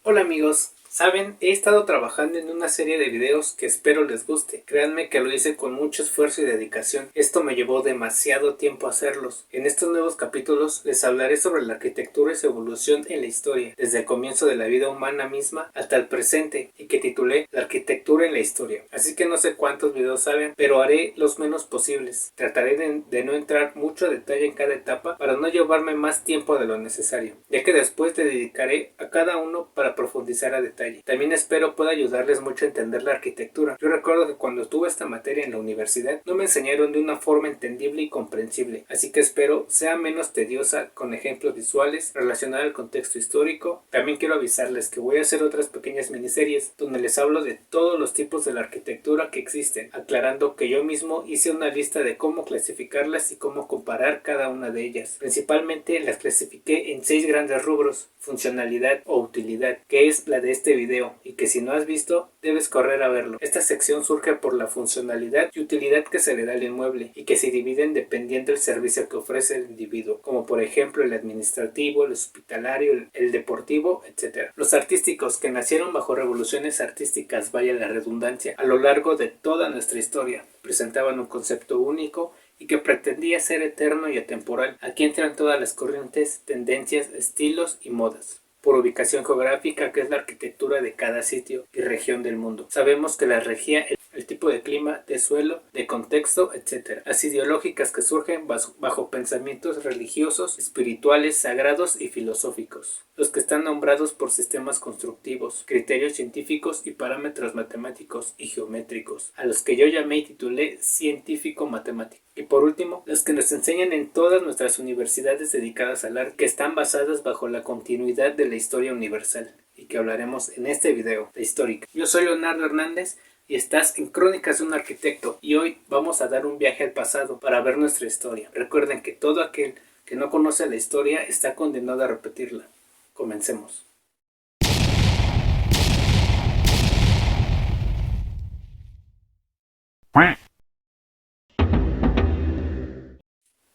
Hola amigos, saben, he estado trabajando en una serie de videos que espero les guste. Créanme que lo hice con mucho esfuerzo y dedicación. Esto me llevó demasiado tiempo hacerlos. En estos nuevos capítulos les hablaré sobre la arquitectura y su evolución en la historia, desde el comienzo de la vida humana misma hasta el presente, y que titulé La arquitectura en la historia. Así que no sé cuántos videos saben, pero haré los menos posibles. Trataré de no entrar mucho a detalle en cada etapa para no llevarme más tiempo de lo necesario, ya que después te dedicaré a cada uno para profundizar a detalle. También espero pueda ayudarles mucho a entender la arquitectura. Yo recuerdo que cuando tuve esta materia en la universidad no me enseñaron de una forma entendible y comprensible, así que espero sea menos tediosa con ejemplos visuales relacionados al contexto histórico. También quiero avisarles que voy a hacer otras pequeñas miniseries donde les hablo de todos los tipos de la arquitectura que existen, aclarando que yo mismo hice una lista de cómo clasificarlas y cómo comparar cada una de ellas. Principalmente las clasifiqué en 6 grandes rubros: funcionalidad o utilidad, que es la de este video, y que si no has visto debes correr a verlo. Esta sección surge por la funcionalidad y utilidad que se le da al inmueble y que se dividen dependiendo del servicio que ofrece el individuo, como por ejemplo el administrativo, el hospitalario, el deportivo, etc. Los artísticos, que nacieron bajo revoluciones artísticas, vaya la redundancia, a lo largo de toda nuestra historia, presentaban un concepto único y que pretendía ser eterno y atemporal. Aquí entran todas las corrientes, tendencias, estilos y modas. Por ubicación geográfica, que es la arquitectura de cada sitio y región del mundo. Sabemos que la regía el tipo de clima, de suelo, de contexto, etc. Las ideológicas, que surgen bajo pensamientos religiosos, espirituales, sagrados y filosóficos. Los que están nombrados por sistemas constructivos, criterios científicos y parámetros matemáticos y geométricos, a los que yo llamé y titulé científico-matemático. Y por último, los que nos enseñan en todas nuestras universidades dedicadas al arte, que están basadas bajo la continuidad de la historia universal, y que hablaremos en este video, la histórica. Yo soy Leonardo Hernández y estás en Crónicas de un Arquitecto, y hoy vamos a dar un viaje al pasado para ver nuestra historia. Recuerden que todo aquel que no conoce la historia está condenado a repetirla. Comencemos.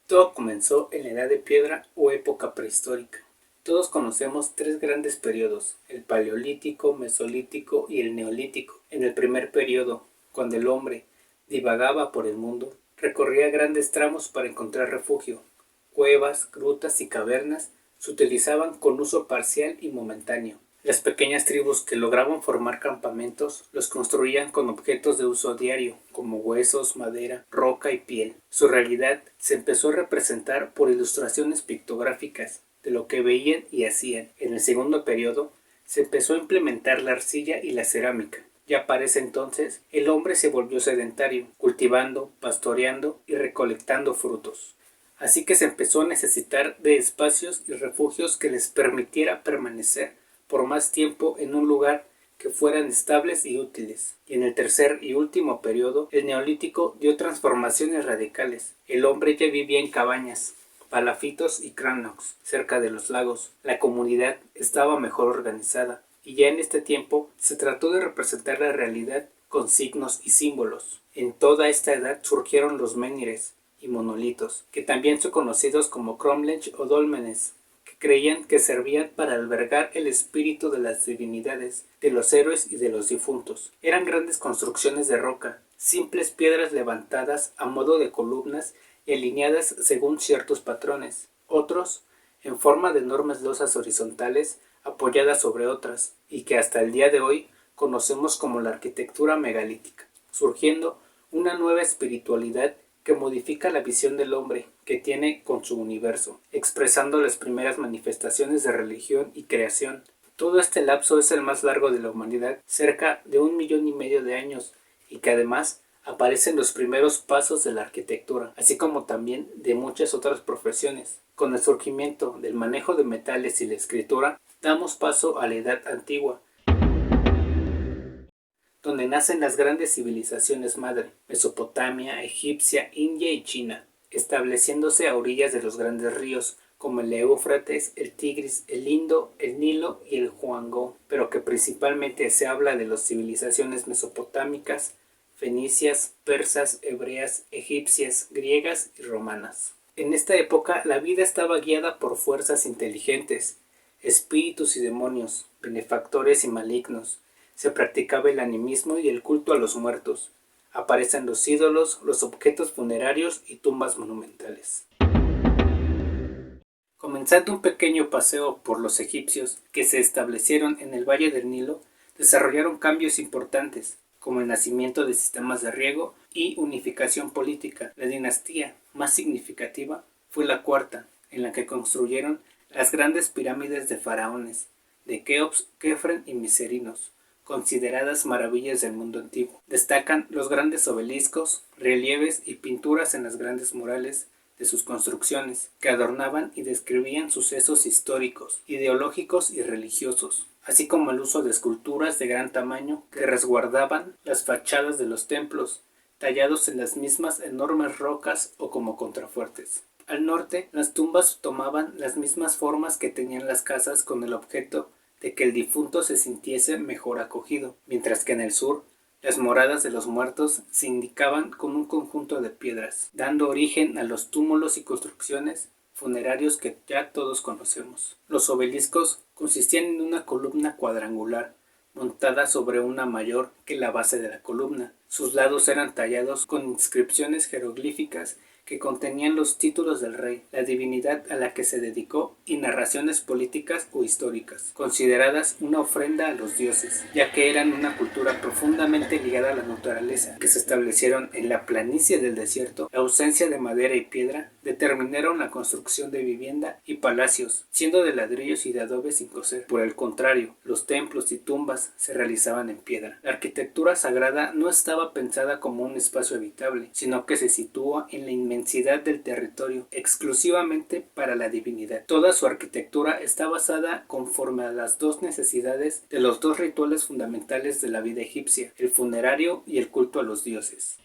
Todo comenzó en la Edad de Piedra o época prehistórica. Todos conocemos 3 grandes periodos: el Paleolítico, Mesolítico y el Neolítico. En el primer periodo, cuando el hombre divagaba por el mundo, recorría grandes tramos para encontrar refugio. Cuevas, grutas y cavernas se utilizaban con uso parcial y momentáneo. Las pequeñas tribus que lograban formar campamentos los construían con objetos de uso diario, como huesos, madera, roca y piel. Su realidad se empezó a representar por ilustraciones pictográficas de lo que veían y hacían. En el segundo periodo se empezó a implementar la arcilla y la cerámica. Ya para ese entonces el hombre se volvió sedentario, cultivando, pastoreando y recolectando frutos. Así que se empezó a necesitar de espacios y refugios que les permitiera permanecer por más tiempo en un lugar, que fueran estables y útiles. Y en el tercer y último periodo, el Neolítico, dio transformaciones radicales. El hombre ya vivía en cabañas, palafitos y crannogs cerca de los lagos. La comunidad estaba mejor organizada, y ya en este tiempo se trató de representar la realidad con signos y símbolos. En toda esta edad surgieron los menhires y monolitos, que también son conocidos como cromlech o dólmenes, que creían que servían para albergar el espíritu de las divinidades, de los héroes y de los difuntos. Eran grandes construcciones de roca, simples piedras levantadas a modo de columnas y alineadas según ciertos patrones. Otros, en forma de enormes losas horizontales apoyadas sobre otras, y que hasta el día de hoy conocemos como la arquitectura megalítica, surgiendo una nueva espiritualidad que modifica la visión del hombre que tiene con su universo, expresando las primeras manifestaciones de religión y creación. Todo este lapso es el más largo de la humanidad, cerca de 1,5 millones de años, y que además aparecen los primeros pasos de la arquitectura, así como también de muchas otras profesiones. Con el surgimiento del manejo de metales y la escritura, damos paso a la Edad Antigua, donde nacen las grandes civilizaciones madre: Mesopotamia, Egipcia, India y China, estableciéndose a orillas de los grandes ríos como el Éufrates, el Tigris, el Indo, el Nilo y el Huangó, pero que principalmente se habla de las civilizaciones mesopotámicas, fenicias, persas, hebreas, egipcias, griegas y romanas. En esta época la vida estaba guiada por fuerzas inteligentes espíritus y demonios, benefactores y malignos. Se practicaba el animismo y el culto a los muertos. Aparecen los ídolos, los objetos funerarios y tumbas monumentales. Comenzando un pequeño paseo por los egipcios que se establecieron en el valle del Nilo, desarrollaron cambios importantes, como el nacimiento de sistemas de riego y unificación política. La dinastía más significativa fue la cuarta, en la que construyeron las grandes pirámides de faraones, de Keops, Kefren y Miserinos, consideradas maravillas del mundo antiguo. Destacan los grandes obeliscos, relieves y pinturas en las grandes murales de sus construcciones, que adornaban y describían sucesos históricos, ideológicos y religiosos, así como el uso de esculturas de gran tamaño que resguardaban las fachadas de los templos, tallados en las mismas enormes rocas o como contrafuertes. Al norte, las tumbas tomaban las mismas formas que tenían las casas con el objeto de que el difunto se sintiese mejor acogido, mientras que en el sur, las moradas de los muertos se indicaban con un conjunto de piedras, dando origen a los túmulos y construcciones funerarios que ya todos conocemos. Los obeliscos consistían en una columna cuadrangular, montada sobre una mayor que la base de la columna. Sus lados eran tallados con inscripciones jeroglíficas que contenían los títulos del rey, la divinidad a la que se dedicó y narraciones políticas o históricas, consideradas una ofrenda a los dioses, ya que eran una cultura profundamente ligada a la naturaleza, que se establecieron en la planicie del desierto. La ausencia de madera y piedra determinaron la construcción de vivienda y palacios, siendo de ladrillos y de adobe sin coser. Por el contrario, los templos y tumbas se realizaban en piedra. La arquitectura sagrada no estaba pensada como un espacio habitable, sino que se sitúa en la inmensidad del territorio, exclusivamente para la divinidad. Toda su arquitectura está basada conforme a las dos necesidades de los dos rituales fundamentales de la vida egipcia, el funerario y el culto a los dioses.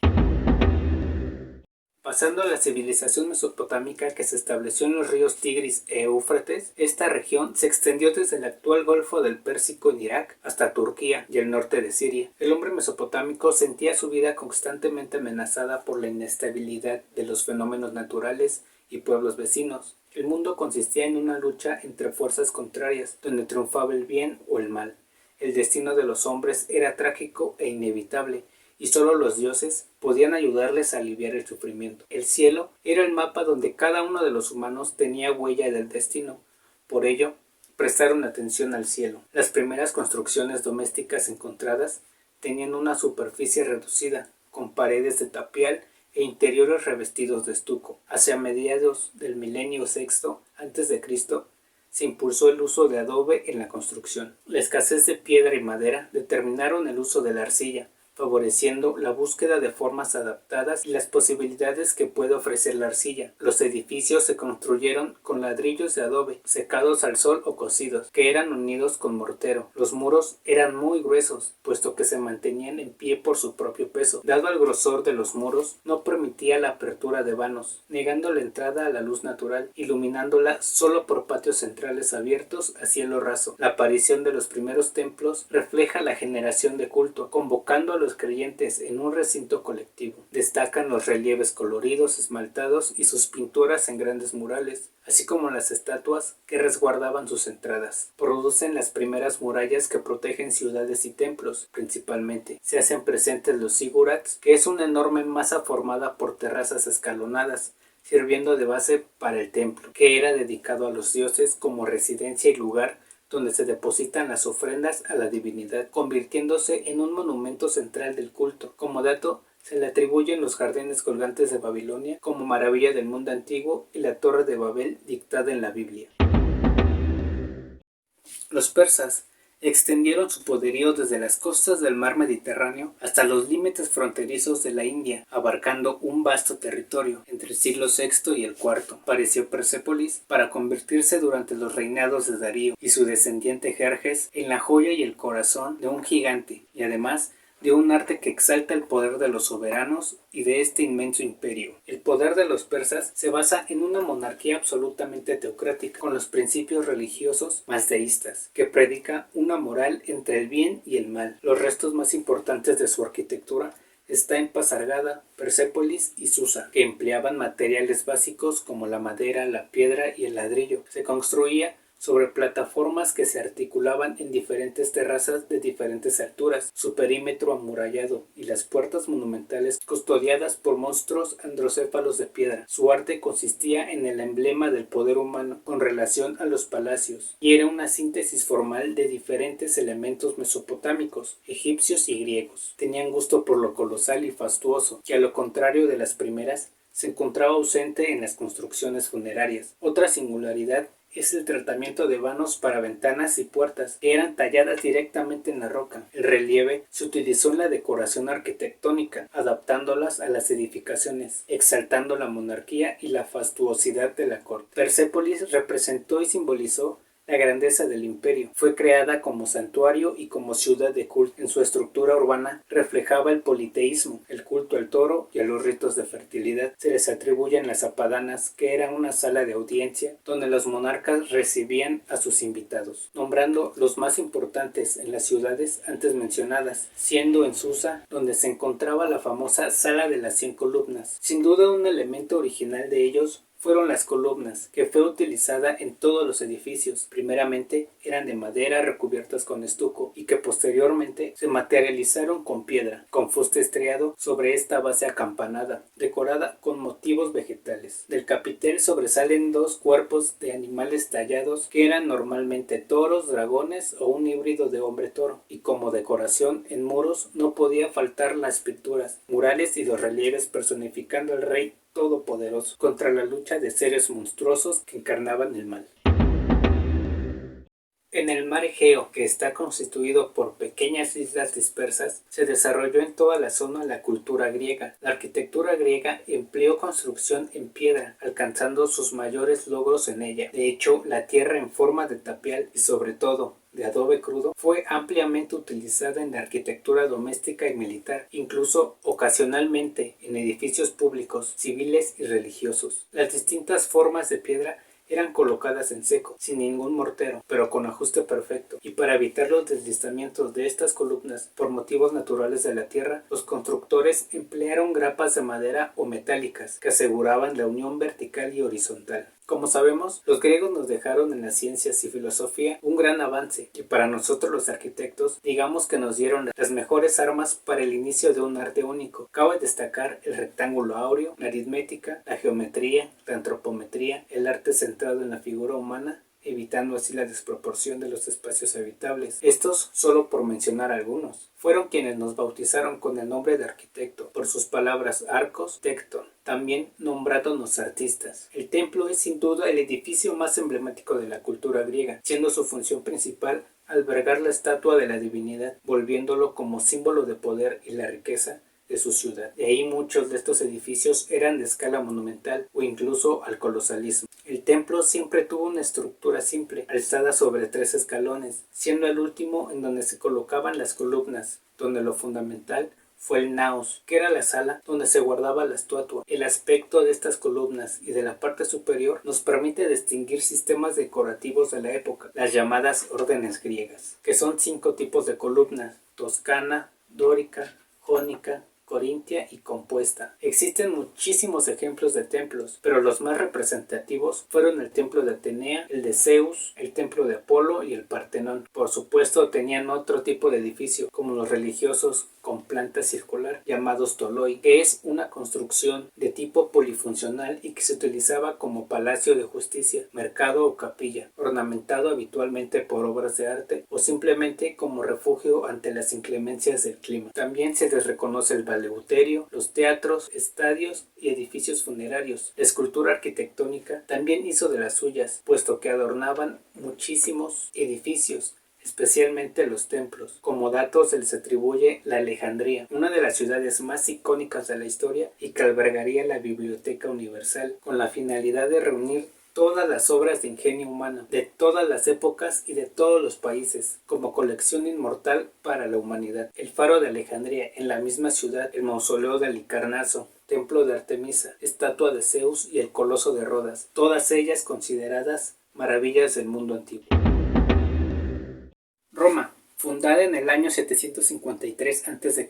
Pasando a la civilización mesopotámica que se estableció en los ríos Tigris e Éufrates, esta región se extendió desde el actual Golfo del Pérsico en Irak hasta Turquía y el norte de Siria. El hombre mesopotámico sentía su vida constantemente amenazada por la inestabilidad de los fenómenos naturales y pueblos vecinos. El mundo consistía en una lucha entre fuerzas contrarias, donde triunfaba el bien o el mal. El destino de los hombres era trágico e inevitable, y solo los dioses podían ayudarles a aliviar el sufrimiento. El cielo era el mapa donde cada uno de los humanos tenía huella del destino. Por ello, prestaron atención al cielo. Las primeras construcciones domésticas encontradas tenían una superficie reducida, con paredes de tapial e interiores revestidos de estuco. Hacia mediados del milenio sexto a.C., se impulsó el uso de adobe en la construcción. La escasez de piedra y madera determinaron el uso de la arcilla, favoreciendo la búsqueda de formas adaptadas y las posibilidades que puede ofrecer la arcilla. Los edificios se construyeron con ladrillos de adobe, secados al sol o cocidos, que eran unidos con mortero. Los muros eran muy gruesos, puesto que se mantenían en pie por su propio peso. Dado el grosor de los muros, no permitía la apertura de vanos, negando la entrada a la luz natural, iluminándola solo por patios centrales abiertos a cielo raso. La aparición de los primeros templos refleja la generación de culto, convocando a los creyentes en un recinto colectivo. Destacan los relieves coloridos esmaltados y sus pinturas en grandes murales, así como las estatuas que resguardaban sus entradas. Producen las primeras murallas que protegen ciudades y templos, principalmente. Se hacen presentes los zigurats, que es una enorme masa formada por terrazas escalonadas, sirviendo de base para el templo, que era dedicado a los dioses como residencia y lugar donde se depositan las ofrendas a la divinidad, convirtiéndose en un monumento central del culto. Como dato, se le atribuyen los jardines colgantes de Babilonia como maravilla del mundo antiguo y la Torre de Babel dictada en la Biblia. Los persas extendieron su poderío desde las costas del mar Mediterráneo hasta los límites fronterizos de la India, abarcando un vasto territorio. Entre el siglo VI y el IV apareció Persépolis para convertirse durante los reinados de Darío y su descendiente Jerjes en la joya y el corazón de un gigante, y además de un arte que exalta el poder de los soberanos y de este inmenso imperio. El poder de los persas se basa en una monarquía absolutamente teocrática, con los principios religiosos mazdeístas, que predica una moral entre el bien y el mal. Los restos más importantes de su arquitectura está en Pasargada, Persépolis y Susa, que empleaban materiales básicos como la madera, la piedra y el ladrillo. Se construía sobre plataformas que se articulaban en diferentes terrazas de diferentes alturas, su perímetro amurallado y las puertas monumentales custodiadas por monstruos androcéfalos de piedra. Su arte consistía en el emblema del poder humano con relación a los palacios, y era una síntesis formal de diferentes elementos mesopotámicos, egipcios y griegos. Tenían gusto por lo colosal y fastuoso, que a lo contrario de las primeras, se encontraba ausente en las construcciones funerarias. Otra singularidad es el tratamiento de vanos para ventanas y puertas, que eran talladas directamente en la roca. El relieve se utilizó en la decoración arquitectónica, adaptándolas a las edificaciones, exaltando la monarquía y la fastuosidad de la corte. Persépolis representó y simbolizó la grandeza del imperio. Fue creada como santuario y como ciudad de culto. En su estructura urbana reflejaba el politeísmo, el culto al toro y a los ritos de fertilidad. Se les atribuyen las apadanas, que eran una sala de audiencia donde los monarcas recibían a sus invitados, nombrando los más importantes en las ciudades antes mencionadas, siendo en Susa donde se encontraba la famosa Sala de las 100 columnas. Sin duda un elemento original de ellos fueron las columnas, que fue utilizada en todos los edificios. Primeramente eran de madera recubiertas con estuco y que posteriormente se materializaron con piedra, con fuste estriado sobre esta base acampanada, decorada con motivos vegetales. Del capitel sobresalen dos cuerpos de animales tallados que eran normalmente toros, dragones o un híbrido de hombre-toro, y como decoración en muros no podía faltar las pinturas, murales y los relieves personificando al rey todopoderoso contra la lucha de seres monstruosos que encarnaban el mal. En el mar Egeo, que está constituido por pequeñas islas dispersas, se desarrolló en toda la zona la cultura griega. La arquitectura griega empleó construcción en piedra, alcanzando sus mayores logros en ella. De hecho, la tierra en forma de tapial y sobre todo de adobe crudo fue ampliamente utilizada en la arquitectura doméstica y militar, incluso ocasionalmente en edificios públicos, civiles y religiosos. Las distintas formas de piedra eran colocadas en seco, sin ningún mortero, pero con ajuste perfecto, y para evitar los deslizamientos de estas columnas por motivos naturales de la tierra, los constructores emplearon grapas de madera o metálicas que aseguraban la unión vertical y horizontal. Como sabemos, los griegos nos dejaron en las ciencias y filosofía un gran avance, y para nosotros los arquitectos, digamos que nos dieron las mejores armas para el inicio de un arte único. Cabe destacar el rectángulo áureo, la aritmética, la geometría, la antropometría, el arte centrado en la figura humana, evitando así la desproporción de los espacios habitables. Estos solo por mencionar algunos. Fueron quienes nos bautizaron con el nombre de arquitecto, por sus palabras arcos, tecton, también nombrándonos artistas. El templo es sin duda el edificio más emblemático de la cultura griega, siendo su función principal albergar la estatua de la divinidad, volviéndolo como símbolo de poder y la riqueza de su ciudad. De ahí muchos de estos edificios eran de escala monumental o incluso al colosalismo. El templo siempre tuvo una estructura simple, alzada sobre 3 escalones, siendo el último en donde se colocaban las columnas, donde lo fundamental fue el naos, que era la sala donde se guardaba la estatua. El aspecto de estas columnas y de la parte superior nos permite distinguir sistemas decorativos de la época, las llamadas órdenes griegas, que son 5 tipos de columnas: toscana, dórica, jónica, corintia y compuesta. Existen muchísimos ejemplos de templos, pero los más representativos fueron el templo de Atenea, el de Zeus, el templo de Apolo y el Partenón. Por supuesto tenían otro tipo de edificio, como los religiosos con planta circular, llamados toloi, que es una construcción de tipo polifuncional y que se utilizaba como palacio de justicia, mercado o capilla, ornamentado habitualmente por obras de arte o simplemente como refugio ante las inclemencias del clima. También se les reconoce el eleuterio, los teatros, estadios y edificios funerarios. La escultura arquitectónica también hizo de las suyas, puesto que adornaban muchísimos edificios, especialmente los templos. Como dato se les atribuye la Alejandría, una de las ciudades más icónicas de la historia y que albergaría la Biblioteca Universal, con la finalidad de reunir todas las obras de ingenio humano, de todas las épocas y de todos los países, como colección inmortal para la humanidad. El Faro de Alejandría, en la misma ciudad, el Mausoleo de Halicarnaso, Templo de Artemisa, Estatua de Zeus y el Coloso de Rodas, todas ellas consideradas maravillas del mundo antiguo. Roma Fundada en el año 753 a.C.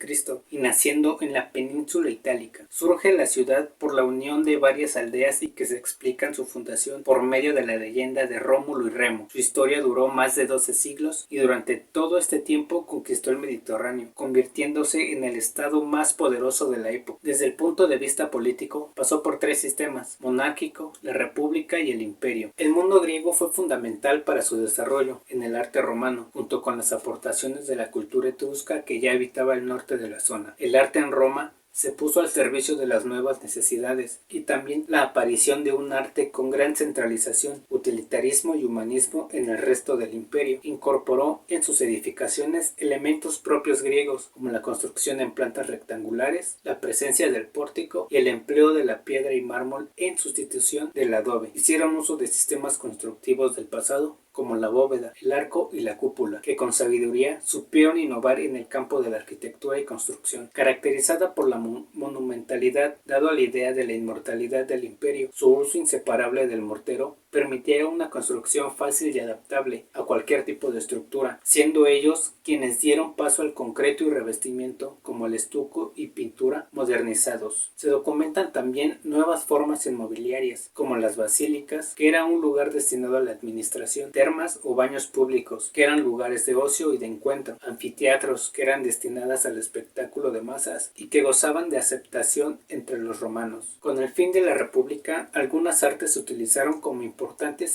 y naciendo en la península itálica, surge la ciudad por la unión de varias aldeas y que se explican su fundación por medio de la leyenda de Rómulo y Remo. Su historia duró más de 12 siglos y durante todo este tiempo conquistó el Mediterráneo, convirtiéndose en el estado más poderoso de la época. Desde el punto de vista político, pasó por tres sistemas: monárquico, la república y el imperio. El mundo griego fue fundamental para su desarrollo en el arte romano, junto con las aportaciones de la cultura etrusca que ya habitaba el norte de la zona. El arte en Roma se puso al servicio de las nuevas necesidades y también la aparición de un arte con gran centralización, utilitarismo y humanismo en el resto del imperio. Incorporó en sus edificaciones elementos propios griegos como la construcción en plantas rectangulares, la presencia del pórtico y el empleo de la piedra y mármol en sustitución del adobe. Hicieron uso de sistemas constructivos del pasado como la bóveda, el arco y la cúpula, que con sabiduría supieron innovar en el campo de la arquitectura y construcción. Caracterizada por la monumentalidad, dado a la idea de la inmortalidad del imperio, su uso inseparable del mortero permitía una construcción fácil y adaptable a cualquier tipo de estructura, siendo ellos quienes dieron paso al concreto y revestimiento como el estuco y pintura modernizados. Se documentan también nuevas formas inmobiliarias, como las basílicas, que era un lugar destinado a la administración, termas o baños públicos, que eran lugares de ocio y de encuentro, anfiteatros, que eran destinadas al espectáculo de masas y que gozaban de aceptación entre los romanos. Con el fin de la república, algunas artes se utilizaron como importantes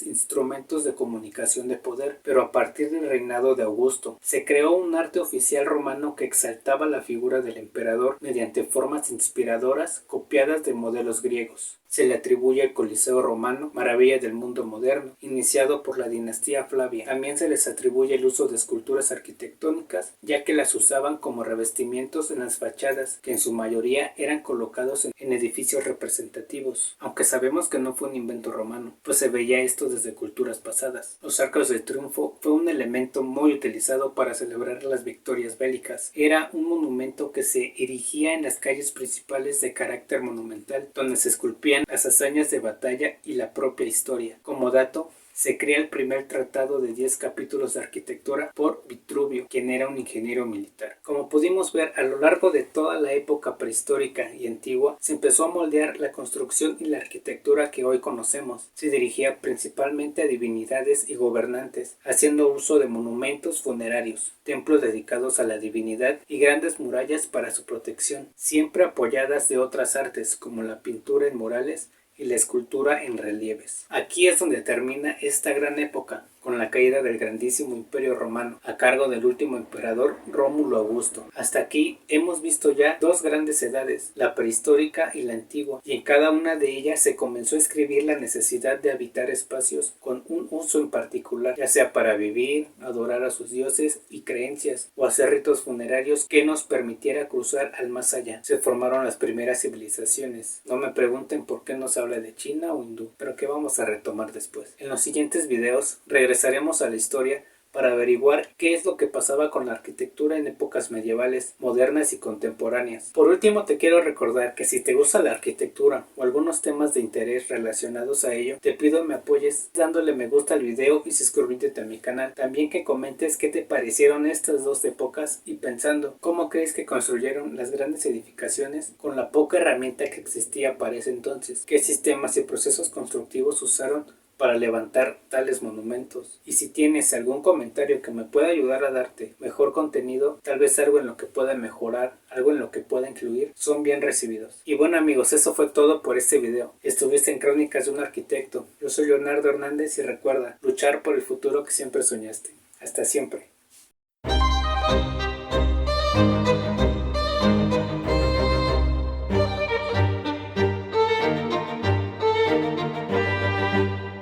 instrumentos de comunicación de poder, pero a partir del reinado de Augusto se creó un arte oficial romano que exaltaba la figura del emperador mediante formas inspiradoras copiadas de modelos griegos. Se le atribuye el Coliseo romano, maravilla del mundo moderno, iniciado por la dinastía Flavia. También se les atribuye el uso de esculturas arquitectónicas, ya que las usaban como revestimientos en las fachadas, que en su mayoría eran colocados en edificios representativos, aunque sabemos que no fue un invento romano, pues se veía esto desde culturas pasadas. Los arcos de triunfo fue un elemento muy utilizado para celebrar las victorias bélicas. Era un monumento que se erigía en las calles principales de carácter monumental, donde se esculpían las hazañas de batalla y la propia historia. Como dato, se crea el primer tratado de 10 capítulos de arquitectura por Vitruvio, quien era un ingeniero militar. Como pudimos ver, a lo largo de toda la época prehistórica y antigua, se empezó a moldear la construcción y la arquitectura que hoy conocemos. Se dirigía principalmente a divinidades y gobernantes, haciendo uso de monumentos funerarios, templos dedicados a la divinidad y grandes murallas para su protección, siempre apoyadas de otras artes como la pintura en murales y la escultura en relieves. Aquí es donde termina esta gran época, con la caída del grandísimo imperio romano, a cargo del último emperador Rómulo Augusto. Hasta aquí hemos visto ya dos grandes edades, la prehistórica y la antigua, y en cada una de ellas se comenzó a escribir la necesidad de habitar espacios con un uso en particular, ya sea para vivir, adorar a sus dioses y creencias, o hacer ritos funerarios que nos permitiera cruzar al más allá. Se formaron las primeras civilizaciones. No me pregunten por qué no se habla de China o hindú, pero que vamos a retomar después. En los siguientes videos regresaremos a la historia para averiguar qué es lo que pasaba con la arquitectura en épocas medievales, modernas y contemporáneas. Por último, te quiero recordar que si te gusta la arquitectura o algunos temas de interés relacionados a ello, te pido me apoyes dándole me gusta al video y suscribiéndote a mi canal. También que comentes qué te parecieron estas dos épocas y pensando cómo crees que construyeron las grandes edificaciones con la poca herramienta que existía para ese entonces, qué sistemas y procesos constructivos usaron para levantar tales monumentos. Y si tienes algún comentario que me pueda ayudar a darte mejor contenido, tal vez algo en lo que pueda mejorar, algo en lo que pueda incluir, son bien recibidos. Y bueno amigos, eso fue todo por este video. Estuviste en Crónicas de un Arquitecto. Yo soy Leonardo Hernández y recuerda, luchar por el futuro que siempre soñaste. Hasta siempre.